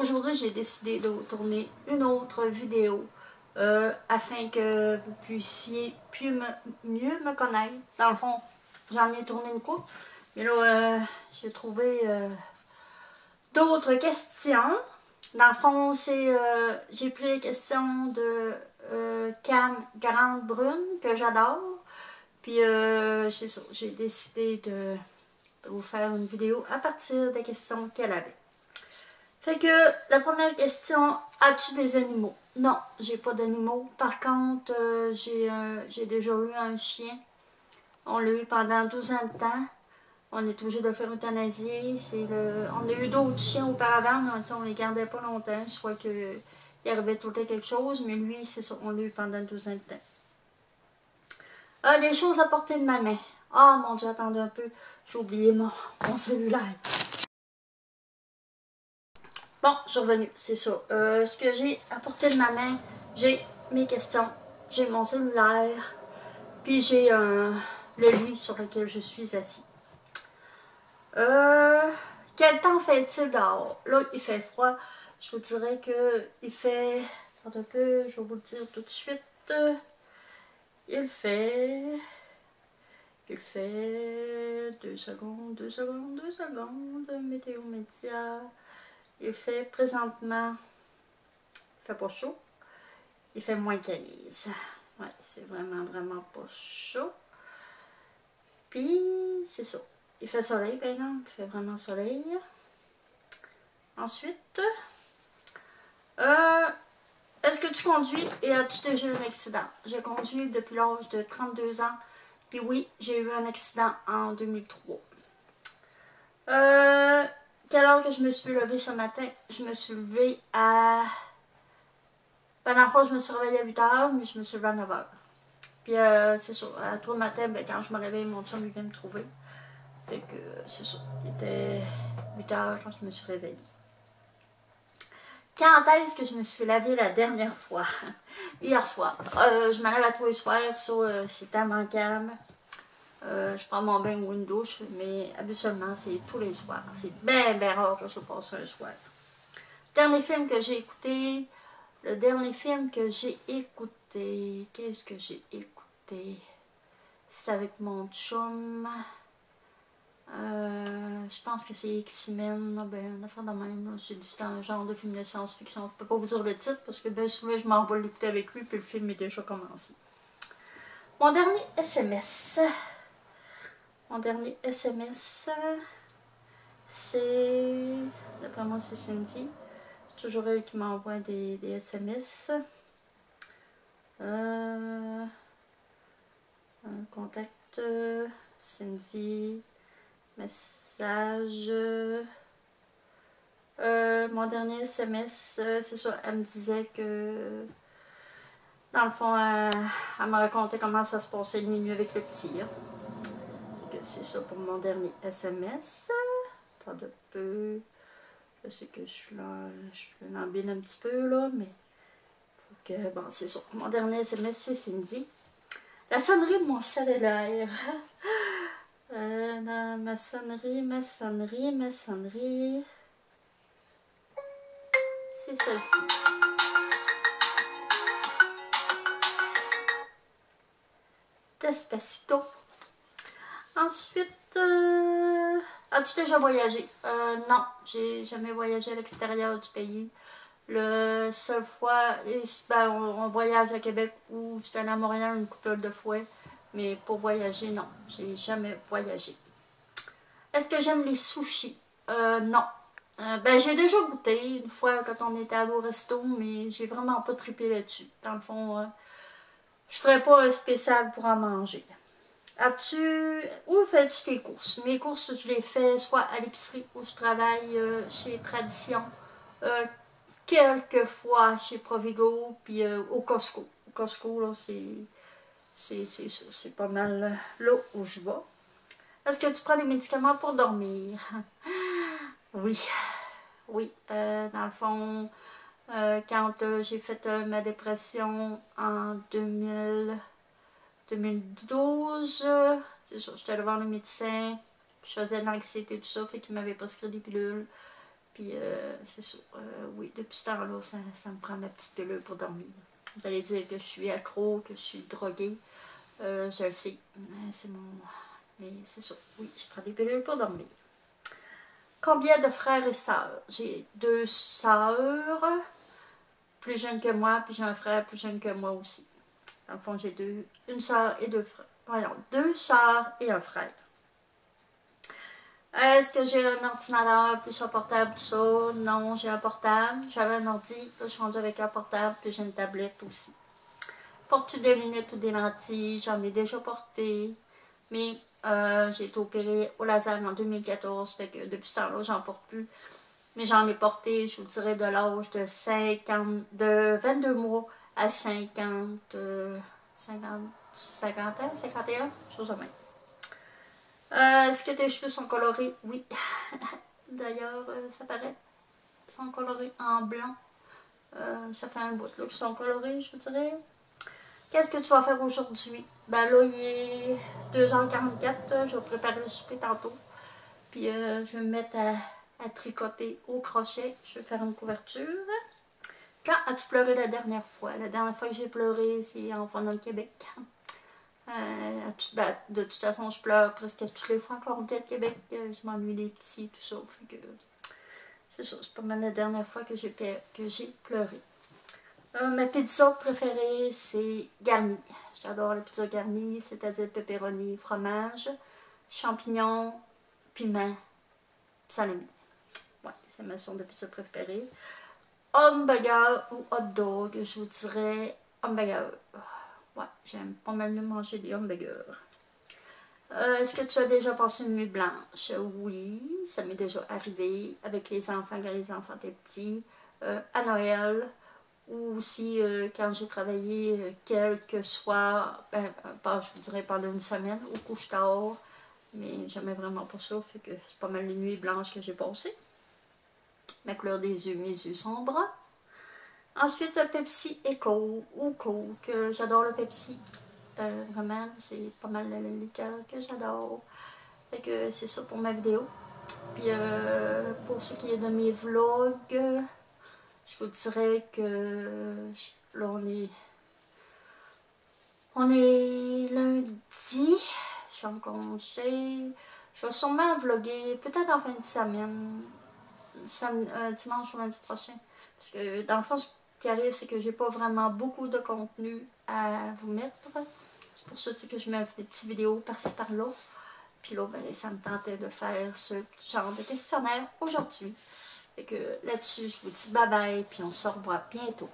aujourd'hui, j'ai décidé de vous tourner une autre vidéo afin que vous puissiez mieux me connaître. Dans le fond, j'en ai tourné une couple, mais là, j'ai trouvé d'autres questions. Dans le fond, j'ai pris les questions de Cam Grande Brune, que j'adore. Puis, j'ai décidé de vous faire une vidéo à partir des questions qu'elle avait. Fait que, la première question, as-tu des animaux? Non, j'ai pas d'animaux. Par contre, j'ai déjà eu un chien. On l'a eu pendant 12 ans de temps. On est obligé de le faire euthanasier. On a eu d'autres chiens auparavant, mais on les gardait pas longtemps. Soit qu'il arrivait tout le temps quelque chose, mais lui, c'est ça, on l'a eu pendant 12 ans de temps. Les choses à portée de ma main. Ah, mon Dieu, attendez un peu. J'ai oublié mon cellulaire. Bon, je suis revenue, c'est ça. Ce que j'ai à portée de ma main, j'ai mes questions, j'ai mon cellulaire, puis j'ai le lit sur lequel je suis assis. Quel temps fait-il dehors? Là, il fait froid. Je vous dirais que il fait... Attends un peu, je vais vous le dire tout de suite. Il fait... 2 secondes, météo média. Il fait présentement... Il fait pas chaud. Il fait moins 15. Ouais, c'est vraiment pas chaud. Puis, c'est ça. Il fait soleil, par exemple. Il fait vraiment soleil. Ensuite, est-ce que tu conduis et as-tu déjà eu un accident? J'ai conduit depuis l'âge de 32 ans. Puis oui, j'ai eu un accident en 2003. Quelle heure que je me suis levée ce matin? Je me suis levée à... Ben, dans le fond, je me suis réveillée à 8 h, mais je me suis levée à 9 h. Puis c'est ça, à tout le matin, ben, quand je me réveille, mon chum il vient me trouver. Fait que c'est ça, il était 8 h quand je me suis réveillée. Quand est-ce que je me suis lavée la dernière fois? Hier soir. Je me lave à tous les soirs, ça c'est immanquable. Je prends mon bain ou une douche, mais habituellement c'est tous les soirs. C'est bien rare que je passe un soir. Dernier film que j'ai écouté, le dernier film que j'ai écouté, qu'est-ce que j'ai écouté? C'est avec mon chum. Je pense que c'est X-Men, ben, une affaire de même. C'est un genre de film de science-fiction. Je peux pas vous dire le titre parce que bien souvent je m'en vais l'écouter avec lui puis le film est déjà commencé. Mon dernier SMS. Mon dernier SMS, c'est... D'après moi, c'est Cindy. C'est toujours elle qui m'envoie des SMS. Contact Cindy. Message. Mon dernier SMS, c'est ça, elle me disait que dans le fond, elle me racontait comment ça se passait une nuit avec le petit. Hein. C'est ça pour mon dernier SMS. Attends un peu. Je sais que je l'embine un petit peu là, mais faut que. Bon, c'est ça. Mon dernier SMS, c'est Cindy. La sonnerie de mon cellulaire. Dans ma sonnerie. C'est celle-ci. Despacito. Ensuite, as-tu déjà voyagé? Non, j'ai jamais voyagé à l'extérieur du pays. Le seule fois, ben, on voyage à Québec ou j'étais allée à Montréal une couple de fois. Mais pour voyager, non, j'ai jamais voyagé. Est-ce que j'aime les sushis? Non. Ben, j'ai déjà goûté une fois quand on était allé au resto, mais j'ai vraiment pas trippé là-dessus. Dans le fond, je ferais pas un spécial pour en manger. Où fais-tu tes courses? Mes courses, je les fais soit à l'épicerie où je travaille chez Tradition, quelquefois chez Provigo, puis au Costco. Au Costco, là, c'est pas mal là où je vais. Est-ce que tu prends des médicaments pour dormir? Oui. Oui. Dans le fond, quand j'ai fait ma dépression en 2012, c'est ça, j'étais allée voir le médecin, je faisais de l'anxiété, tout ça, fait qu'il m'avait prescrit des pilules. Puis c'est ça. Oui, depuis ce temps-là, ça me prend ma petite pilule pour dormir. Vous allez dire que je suis accro, que je suis droguée. Je le sais. C'est mon... Mais c'est ça. Oui, je prends des pilules pour dormir. Combien de frères et sœurs? J'ai 2 sœurs plus jeunes que moi, puis j'ai un frère plus jeune que moi aussi. Dans le fond, j'ai une sœur et 2 frères. Voyons, 2 sœurs et un frère. Est-ce que j'ai un ordinateur plus un portable, tout ça? Non, j'ai un portable. J'avais un ordi, là, je suis rendue avec un portable, puis j'ai une tablette aussi. Portes-tu des lunettes ou des lentilles? J'en ai déjà porté. Mais j'ai été opérée au laser en 2014, fait que depuis ce temps-là, j'en porte plus. Mais j'en ai porté, je vous dirais, de l'âge de 22 mois à 50 ans, 51, chose de même. Est-ce que tes cheveux sont colorés? Oui. D'ailleurs, ça paraît. Ils sont colorés en blanc. Ça fait un bout là qu'ils sont colorés, je vous dirais. Qu'est-ce que tu vas faire aujourd'hui? Ben là, il est 2h44. Je vais préparer le souper tantôt. Puis je vais me mettre à tricoter au crochet. Je vais faire une couverture. Quand as-tu pleuré la dernière fois? La dernière fois que j'ai pleuré, c'est en venant de Québec. De toute façon, je pleure presque toutes les fois quand on vient de Québec. Je m'ennuie des petits, tout ça. Fait que c'est ça, c'est pas mal la dernière fois que j'ai pleuré. Ma pizza préférée, c'est garnie. J'adore la pizza garnie, c'est-à-dire pepperoni, fromage, champignons, piment, salami. Ouais, c'est ma sorte de pizza préférée. Hamburger ou hot dog, je vous dirais hamburger. Ouais, j'aime pas mal mieux manger des hamburgers. Est-ce que tu as déjà passé une nuit blanche? Oui, ça m'est déjà arrivé avec les enfants quand les enfants étaient petits, à Noël, ou aussi quand j'ai travaillé quelques soirs, je vous dirais pendant une semaine, au couche-tard, mais j'aimais vraiment pas ça, fait que c'est pas mal les nuits blanches que j'ai passées. Ma couleur des yeux, mes yeux sont bruns. Ensuite, Pepsi et Coke, ou Coke, j'adore le Pepsi. Vraiment, c'est pas mal la liqueur que j'adore. Fait que c'est ça pour ma vidéo. Puis pour ce qui est de mes vlogs, je vous dirais que là on est lundi, je suis en congé. Je vais sûrement vlogger peut-être en fin de semaine, dimanche ou lundi prochain. Parce que dans le fond, ce qui arrive, c'est que j'ai pas vraiment beaucoup de contenu à vous mettre. C'est pour ça que je mets des petites vidéos par-ci par-là. Puis là, ben, ça me tentait de faire ce genre de questionnaire aujourd'hui. Fait que là-dessus, je vous dis bye bye, puis on se revoit bientôt.